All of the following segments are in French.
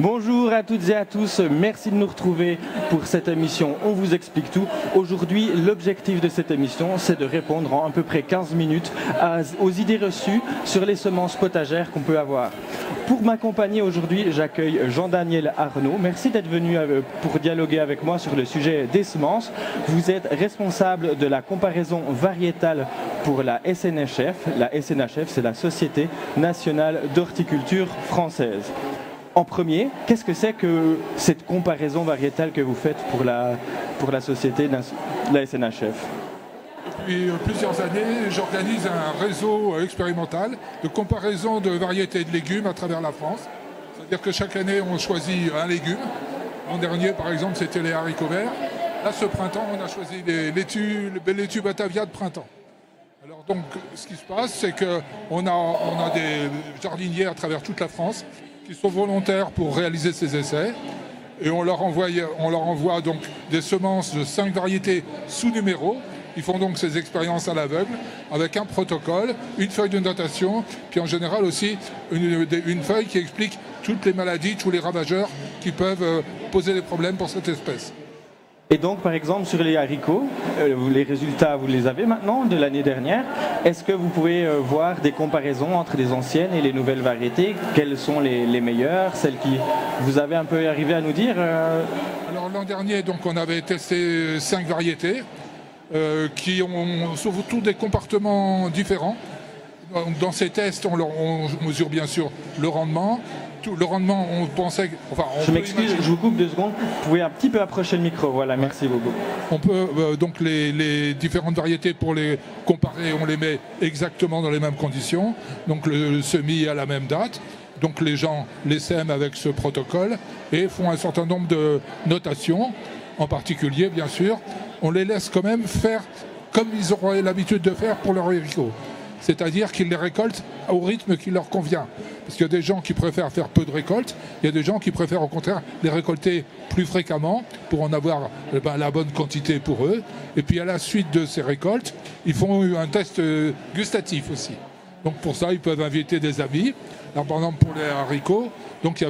Bonjour à toutes et à tous, merci de nous retrouver pour cette émission On vous explique tout. Aujourd'hui, l'objectif de cette émission, c'est de répondre en à peu près 15 minutes aux idées reçues sur les semences potagères qu'on peut avoir. Pour m'accompagner aujourd'hui, j'accueille Jean-Daniel Arnaud. Merci d'être venu pour dialoguer avec moi sur le sujet des semences. Vous êtes responsable de la comparaison variétale pour la SNHF. La SNHF, c'est la Société nationale d'horticulture française. En premier, qu'est-ce que c'est que cette comparaison variétale que vous faites pour la société, la SNHF ? Depuis plusieurs années, j'organise un réseau expérimental de comparaison de variétés de légumes à travers la France. C'est-à-dire que chaque année, on choisit un légume. L'an dernier, par exemple, c'était les haricots verts. Là, ce printemps, on a choisi les laitues Batavia de printemps. Alors donc, ce qui se passe, c'est qu'on a des jardiniers à travers toute la France qui sont volontaires pour réaliser ces essais. Et on leur envoie donc des semences de 5 variétés sous numéro. Ils font donc ces expériences à l'aveugle avec un protocole, une feuille de notation, puis en général aussi une feuille qui explique toutes les maladies, tous les ravageurs qui peuvent poser des problèmes pour cette espèce. Et donc, par exemple, sur les haricots, les résultats, vous les avez maintenant de l'année dernière. Est-ce que vous pouvez voir des comparaisons entre les anciennes et les nouvelles variétés ? Quelles sont les meilleures, celles qui vous avez un peu arrivé à nous dire Alors l'an dernier, donc, on avait testé 5 variétés qui ont surtout des comportements différents. Dans ces tests, on mesure bien sûr le rendement. Le rendement, on pensait... Je m'excuse, je vous coupe 2 secondes. Vous pouvez un petit peu approcher le micro. Voilà, merci beaucoup. On peut, donc les différentes variétés, pour les comparer, on les met exactement dans les mêmes conditions. Donc le semis à la même date. Donc les gens les sèment avec ce protocole et font un certain nombre de notations. En particulier, bien sûr, on les laisse quand même faire comme ils auraient l'habitude de faire pour leurs haricots. C'est-à-dire qu'ils les récoltent au rythme qui leur convient. Parce qu'il y a des gens qui préfèrent faire peu de récoltes, il y a des gens qui préfèrent au contraire les récolter plus fréquemment pour en avoir la bonne quantité pour eux. Et puis à la suite de ces récoltes, ils font un test gustatif aussi. Donc pour ça, ils peuvent inviter des amis. Alors, par exemple, pour les haricots, donc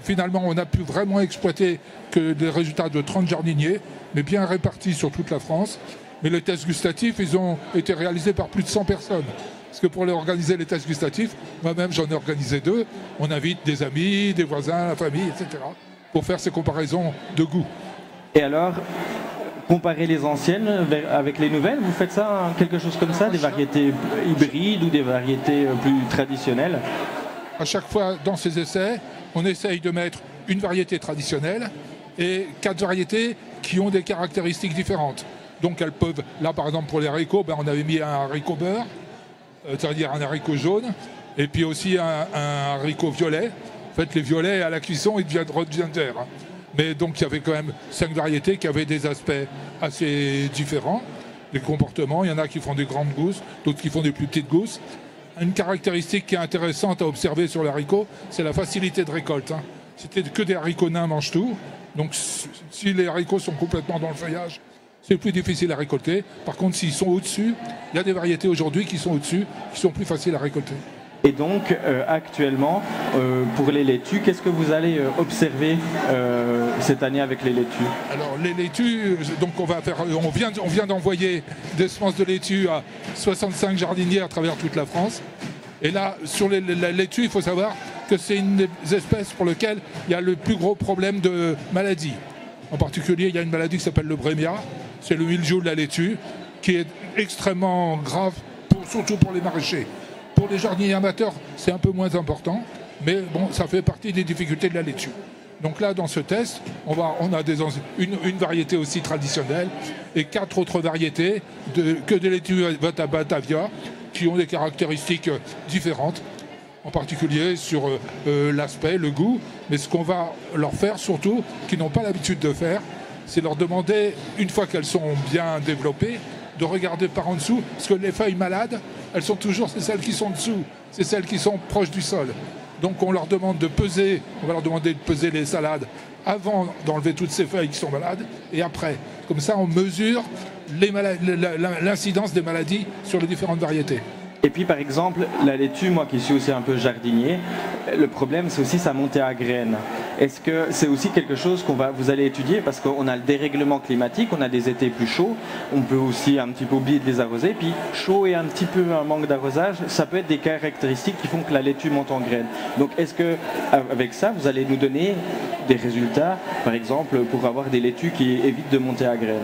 finalement, on a pu vraiment exploiter que des résultats de 30 jardiniers, mais bien répartis sur toute la France. Mais les tests gustatifs, ils ont été réalisés par plus de 100 personnes. Parce que pour organiser les tests gustatifs, moi-même j'en ai organisé 2. On invite des amis, des voisins, la famille, etc. pour faire ces comparaisons de goût. Et alors, comparer les anciennes avec les nouvelles, vous faites ça, quelque chose comme ça, des variétés hybrides ou des variétés plus traditionnelles ? À chaque fois, dans ces essais, on essaye de mettre une variété traditionnelle et 4 variétés qui ont des caractéristiques différentes. Donc elles peuvent, là par exemple pour les haricots, on avait mis un haricot beurre, c'est-à-dire un haricot jaune, et puis aussi un haricot violet. En fait, les violets à la cuisson, ils redeviennent verts. Mais donc il y avait quand même 5 variétés qui avaient des aspects assez différents. Les comportements, il y en a qui font des grandes gousses, d'autres qui font des plus petites gousses. Une caractéristique qui est intéressante à observer sur les haricots, c'est la facilité de récolte. C'était que des haricots nains mangent tout. Donc si les haricots sont complètement dans le feuillage, c'est plus difficile à récolter. Par contre, s'ils sont au-dessus, il y a des variétés aujourd'hui qui sont au-dessus, qui sont plus faciles à récolter. Et donc, actuellement, pour les laitues, qu'est-ce que vous allez observer cette année avec les laitues ? Alors, les laitues, donc on vient d'envoyer des semences de laitues à 65 jardiniers à travers toute la France. Et là, sur la laitue, il faut savoir que c'est une des espèces pour lesquelles il y a le plus gros problème de maladie. En particulier, il y a une maladie qui s'appelle le brémia. C'est le mildiou de la laitue, qui est extrêmement grave, surtout pour les maraîchers. Pour les jardiniers amateurs, c'est un peu moins important, mais bon, ça fait partie des difficultés de la laitue. Donc là, dans ce test, on a une variété aussi traditionnelle et 4 autres variétés que des laitues Batavia, qui ont des caractéristiques différentes, en particulier sur l'aspect, le goût. Mais ce qu'on va leur faire surtout, qu'ils n'ont pas l'habitude de faire, c'est leur demander, une fois qu'elles sont bien développées, de regarder par en dessous, parce que les feuilles malades, c'est celles qui sont dessous, c'est celles qui sont proches du sol. Donc on va leur demander de peser les salades avant d'enlever toutes ces feuilles qui sont malades, et après. Comme ça, on mesure l'incidence des maladies sur les différentes variétés. Et puis par exemple, la laitue, moi qui suis aussi un peu jardinier, le problème c'est aussi sa montée à graines. Est-ce que c'est aussi quelque chose vous allez étudier parce qu'on a le dérèglement climatique, on a des étés plus chauds, on peut aussi un petit peu oublier de les arroser, puis chaud et un petit peu un manque d'arrosage, ça peut être des caractéristiques qui font que la laitue monte en graines. Donc est-ce que avec ça, vous allez nous donner des résultats, par exemple, pour avoir des laitues qui évitent de monter à graines?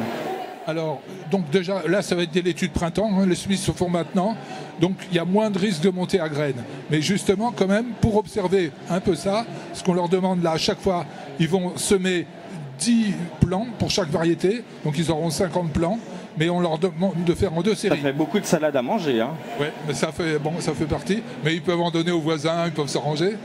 Alors, donc déjà, là, ça va être des laitues de printemps, hein, les semis se font maintenant, donc il y a moins de risque de monter à graines. Mais justement, quand même, pour observer un peu ça, ce qu'on leur demande là, à chaque fois, ils vont semer 10 plants pour chaque variété, donc ils auront 50 plants, mais on leur demande de faire en 2 séries. Ça fait beaucoup de salade à manger, hein. Oui, mais ça fait partie, mais ils peuvent en donner aux voisins, ils peuvent s'arranger.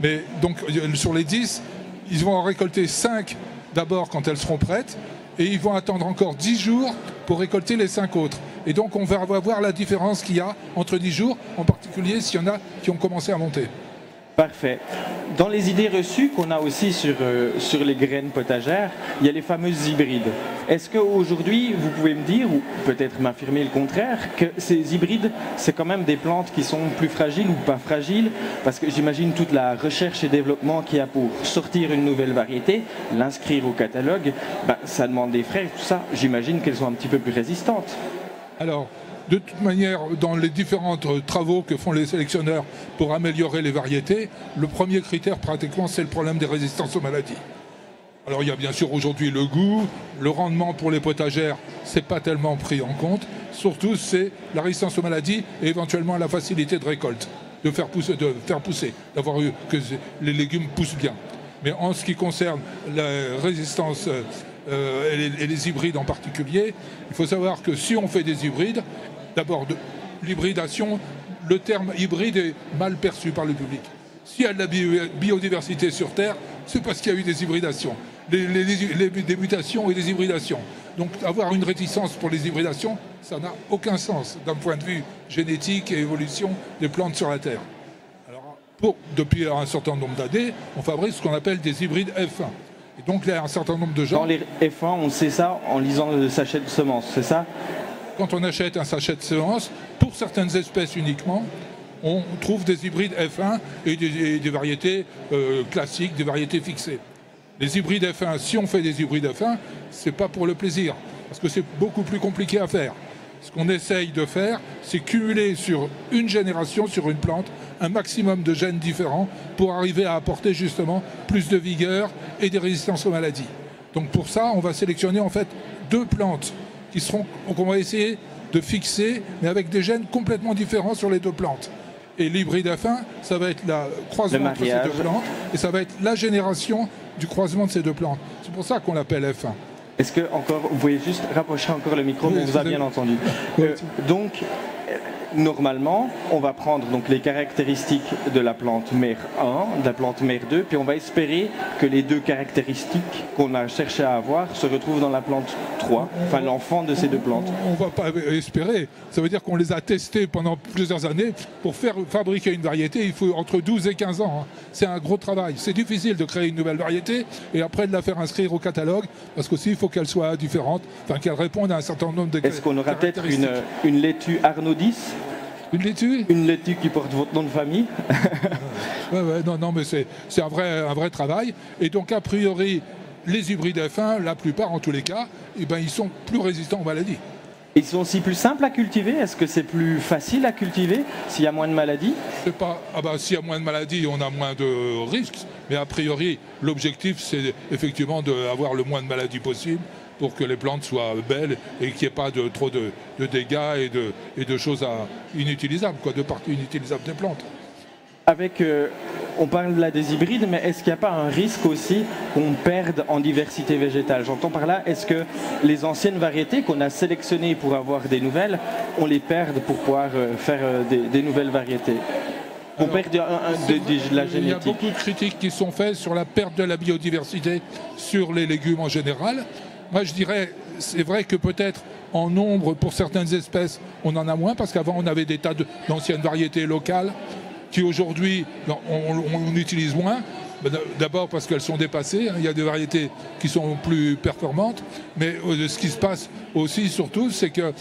Mais donc, sur les 10, ils vont en récolter 5 d'abord quand elles seront prêtes, et ils vont attendre encore 10 jours pour récolter les 5 autres. Et donc on va voir la différence qu'il y a entre 10 jours, en particulier s'il y en a qui ont commencé à monter. Parfait. Dans les idées reçues qu'on a aussi sur les graines potagères, il y a les fameuses hybrides. Est-ce qu'aujourd'hui, vous pouvez me dire, ou peut-être m'affirmer le contraire, que ces hybrides, c'est quand même des plantes qui sont plus fragiles ou pas fragiles? Parce que j'imagine toute la recherche et développement qu'il y a pour sortir une nouvelle variété, l'inscrire au catalogue, ça demande des frais, tout ça. J'imagine qu'elles sont un petit peu plus résistantes. Alors, de toute manière, dans les différents travaux que font les sélectionneurs pour améliorer les variétés, le premier critère pratiquement c'est le problème des résistances aux maladies. Alors il y a bien sûr aujourd'hui le goût, le rendement pour les potagères, c'est pas tellement pris en compte. Surtout c'est la résistance aux maladies et éventuellement la facilité de récolte, de faire pousser, d'avoir eu que les légumes poussent bien. Mais en ce qui concerne la résistance et les hybrides en particulier, il faut savoir que si on fait des hybrides, d'abord, l'hybridation, le terme hybride est mal perçu par le public. S'il y a de la biodiversité sur Terre, c'est parce qu'il y a eu des hybridations, des mutations et des hybridations. Donc avoir une réticence pour les hybridations, ça n'a aucun sens d'un point de vue génétique et évolution des plantes sur la Terre. Alors, depuis un certain nombre d'années, on fabrique ce qu'on appelle des hybrides F1. Et donc il y a un certain nombre de gens... Dans les F1, on sait ça en lisant le sachet de semences, c'est ça? Quand on achète un sachet de semences, pour certaines espèces uniquement, on trouve des hybrides F1 et des variétés classiques, des variétés fixées. Les hybrides F1, si on fait des hybrides F1, c'est pas pour le plaisir, parce que c'est beaucoup plus compliqué à faire. Ce qu'on essaye de faire, c'est cumuler sur une génération, sur une plante, un maximum de gènes différents pour arriver à apporter justement plus de vigueur et des résistances aux maladies. Donc pour ça, on va sélectionner en fait 2 plantes qu'on va essayer de fixer, mais avec des gènes complètement différents sur les 2 plantes. Et l'hybride F1, ça va être le croisement entre ces 2 plantes, et ça va être la génération du croisement de ces 2 plantes. C'est pour ça qu'on l'appelle F1. Est-ce que vous pouvez juste rapprocher encore le micro, on vous a bien entendu. Donc, normalement, on va prendre donc les caractéristiques de la plante mère 1, de la plante mère 2, puis on va espérer que les 2 caractéristiques qu'on a cherché à avoir se retrouvent dans la plante 3, enfin l'enfant de ces 2 plantes. On ne va pas espérer, ça veut dire qu'on les a testées pendant plusieurs années. Pour fabriquer une variété, il faut entre 12 et 15 ans. C'est un gros travail. C'est difficile de créer une nouvelle variété et après de la faire inscrire au catalogue, parce qu'aussi il faut qu'elle soit différente, enfin qu'elle réponde à un certain nombre de Est-ce qu'on aura peut-être une laitue Arnaud 10? Une laitue? Une laitue qui porte votre nom de famille. Non, mais c'est un vrai travail. Et donc, a priori, les hybrides F1, la plupart en tous les cas, ils sont plus résistants aux maladies. Ils sont aussi plus simples à cultiver? Est-ce que c'est plus facile à cultiver s'il y a moins de maladies? S'il y a moins de maladies, on a moins de risques. Mais a priori, l'objectif, c'est effectivement d'avoir le moins de maladies possible, pour que les plantes soient belles et qu'il n'y ait pas trop de dégâts et de choses inutilisables, de parties inutilisables des plantes. On parle là des hybrides, mais est-ce qu'il n'y a pas un risque aussi qu'on perde en diversité végétale? J'entends par là, est-ce que les anciennes variétés qu'on a sélectionnées pour avoir des nouvelles, on les perd pour pouvoir faire des nouvelles variétés? On perd de la génétique. Il y a beaucoup de critiques qui sont faites sur la perte de la biodiversité sur les légumes en général. Moi, je dirais, c'est vrai que peut-être en nombre, pour certaines espèces, on en a moins, parce qu'avant, on avait des tas d'anciennes variétés locales qui aujourd'hui, on utilise moins. D'abord parce qu'elles sont dépassées, hein. Il y a des variétés qui sont plus performantes, mais ce qui se passe aussi, surtout, c'est que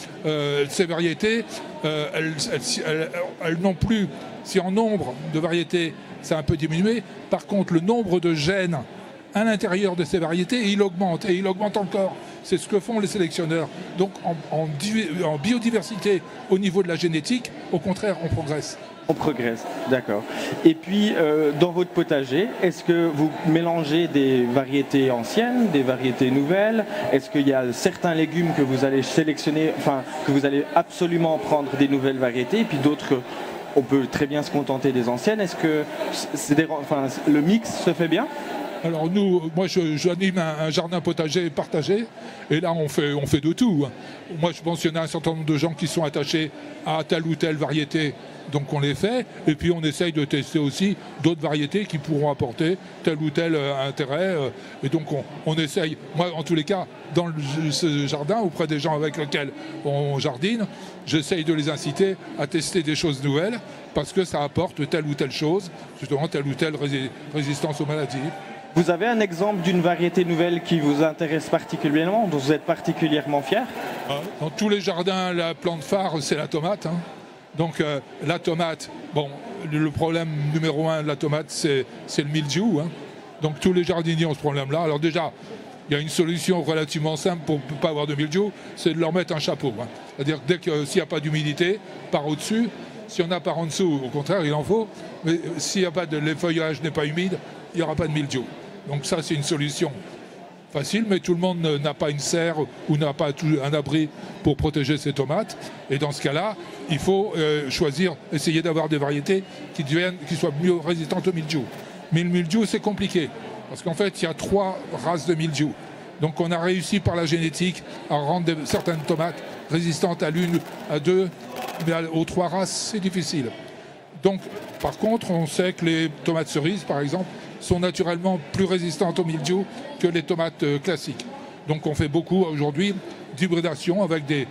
ces variétés, elles n'ont plus, si en nombre de variétés, ça a un peu diminué, par contre, le nombre de gènes à l'intérieur de ces variétés, il augmente, et il augmente encore. C'est ce que font les sélectionneurs. Donc en biodiversité, au niveau de la génétique, au contraire, on progresse. On progresse, d'accord. Et puis, dans votre potager, est-ce que vous mélangez des variétés anciennes, des variétés nouvelles? Est-ce qu'il y a certains légumes que vous allez sélectionner, enfin, que vous allez absolument prendre des nouvelles variétés, et puis d'autres, on peut très bien se contenter des anciennes? Est-ce que le mix se fait bien? Alors moi j'anime un jardin potager partagé, et là on fait de tout. Moi je pense qu'il y en a un certain nombre de gens qui sont attachés à telle ou telle variété, donc on les fait, et puis on essaye de tester aussi d'autres variétés qui pourront apporter tel ou tel intérêt, et donc on essaye, moi en tous les cas, dans ce jardin, auprès des gens avec lesquels on jardine, j'essaye de les inciter à tester des choses nouvelles, parce que ça apporte telle ou telle chose, justement telle ou telle résistance aux maladies. Vous avez un exemple d'une variété nouvelle qui vous intéresse particulièrement, dont vous êtes particulièrement fier? Dans tous les jardins, la plante phare, c'est la tomate, hein. Donc la tomate, bon, le problème numéro 1 de la tomate, c'est le mildiou, hein. Donc tous les jardiniers ont ce problème-là. Alors déjà, il y a une solution relativement simple pour ne pas avoir de mildiou, c'est de leur mettre un chapeau, hein. C'est-à-dire que s'il n'y a pas d'humidité, par au-dessus. Si on a par en dessous, au contraire, il en faut. Mais s'il n'y a pas le feuillage n'est pas humide, il n'y aura pas de mildiou. Donc ça, c'est une solution facile, mais tout le monde n'a pas une serre ou n'a pas un abri pour protéger ses tomates. Et dans ce cas-là, il faut essayer d'avoir des variétés qui soient mieux résistantes au mildiou. Mais le mildiou, c'est compliqué, parce qu'en fait, il y a 3 races de mildiou. Donc on a réussi par la génétique à rendre certaines tomates résistantes à l'une, à 2, mais aux 3 races, c'est difficile. Donc, par contre, on sait que les tomates cerises, par exemple, sont naturellement plus résistantes au mildiou que les tomates classiques. Donc on fait beaucoup aujourd'hui d'hybridation avec des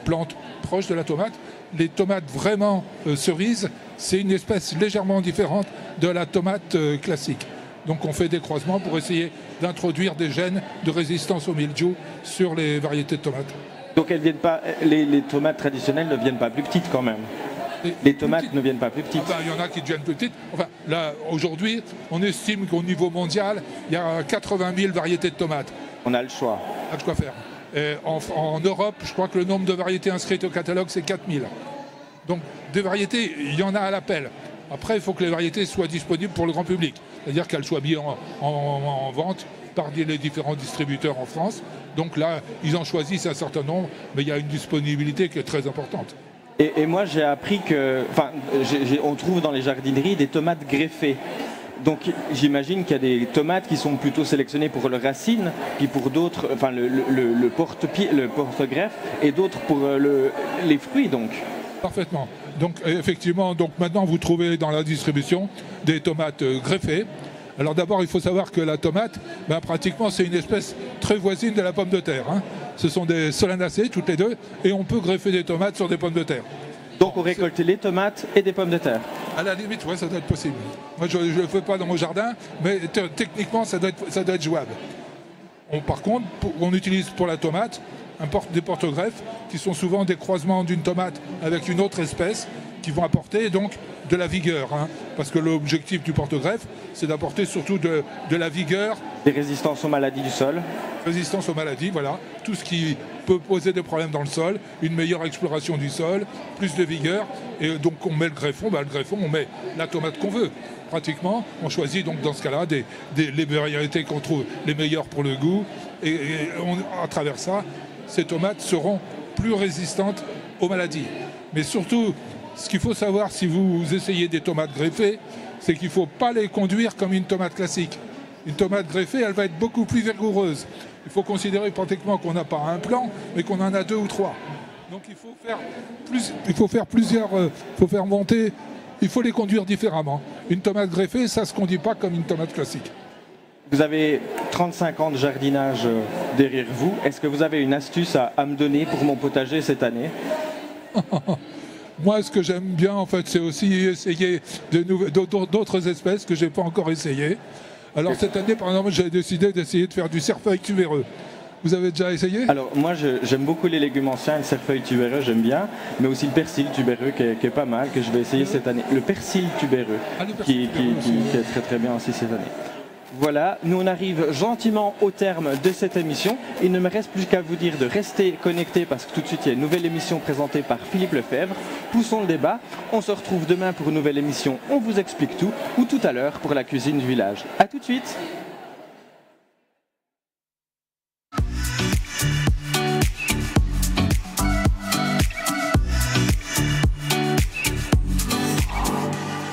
plantes proches de la tomate. Les tomates vraiment cerises, c'est une espèce légèrement différente de la tomate classique. Donc on fait des croisements pour essayer d'introduire des gènes de résistance au mildiou sur les variétés de tomates. Donc elles viennent pas, les tomates traditionnelles ne viennent pas plus petites quand même? Les tomates ne viennent pas plus petites. Il y en a qui deviennent plus petites. Enfin, là, aujourd'hui, on estime qu'au niveau mondial, il y a 80 000 variétés de tomates. On a le choix. On a de quoi faire. Et en Europe, je crois que le nombre de variétés inscrites au catalogue, c'est 4 000. Donc, des variétés, il y en a à l'appel. Après, il faut que les variétés soient disponibles pour le grand public. C'est-à-dire qu'elles soient bien en vente par les différents distributeurs en France. Donc là, ils en choisissent un certain nombre, mais il y a une disponibilité qui est très importante. Et moi, j'ai appris on trouve dans les jardineries des tomates greffées. Donc j'imagine qu'il y a des tomates qui sont plutôt sélectionnées pour leurs racines, puis pour d'autres, enfin le porte-greffe, et d'autres pour les fruits donc. Parfaitement. Donc effectivement, maintenant vous trouvez dans la distribution des tomates greffées. Alors d'abord, il faut savoir que la tomate, pratiquement, c'est une espèce très voisine de la pomme de terre, hein. Ce sont des solanacées, toutes les deux, et on peut greffer des tomates sur des pommes de terre. Donc on récolte les tomates et des pommes de terre? À la limite, oui, ça doit être possible. Moi, je ne le fais pas dans mon jardin, mais techniquement, ça doit être jouable. Par contre, on utilise pour la tomate des porte-greffes qui sont souvent des croisements d'une tomate avec une autre espèce qui vont apporter donc de la vigueur, hein, parce que l'objectif du porte-greffe, c'est d'apporter surtout de la vigueur. Des résistances aux maladies du sol. Résistance aux maladies, voilà. Tout ce qui peut poser des problèmes dans le sol, une meilleure exploration du sol, plus de vigueur. Et donc on met le greffon, on met la tomate qu'on veut. Pratiquement, on choisit donc dans ce cas-là les variétés qu'on trouve les meilleures pour le goût. Et à travers ça, ces tomates seront plus résistantes aux maladies. Mais surtout, ce qu'il faut savoir si vous essayez des tomates greffées, c'est qu'il ne faut pas les conduire comme une tomate classique. Une tomate greffée, elle va être beaucoup plus vigoureuse. Il faut considérer pratiquement qu'on n'a pas un plant, mais qu'on en a 2 ou 3. Donc il faut faire monter, il faut les conduire différemment. Une tomate greffée, ça ne se conduit pas comme une tomate classique. Vous avez 35 ans de jardinage derrière vous. Est-ce que vous avez une astuce à me donner pour mon potager cette année? Moi, ce que j'aime bien, en fait, c'est aussi essayer d'autres espèces que je n'ai pas encore essayées. Alors cette année, par exemple, j'ai décidé d'essayer de faire du cerfeuil tubéreux. Vous avez déjà essayé? Alors moi j'aime beaucoup les légumes anciens, le cerfeuil tubéreux j'aime bien, mais aussi le persil tubéreux qui est pas mal, que je vais essayer cette année. Le persil tubéreux, qui est très très bien aussi cette année. Voilà, nous on arrive gentiment au terme de cette émission. Il ne me reste plus qu'à vous dire de rester connectés parce que tout de suite il y a une nouvelle émission présentée par Philippe Lefebvre. Poussons le débat, on se retrouve demain pour une nouvelle émission, on vous explique tout, ou tout à l'heure pour la cuisine du village. A tout de suite.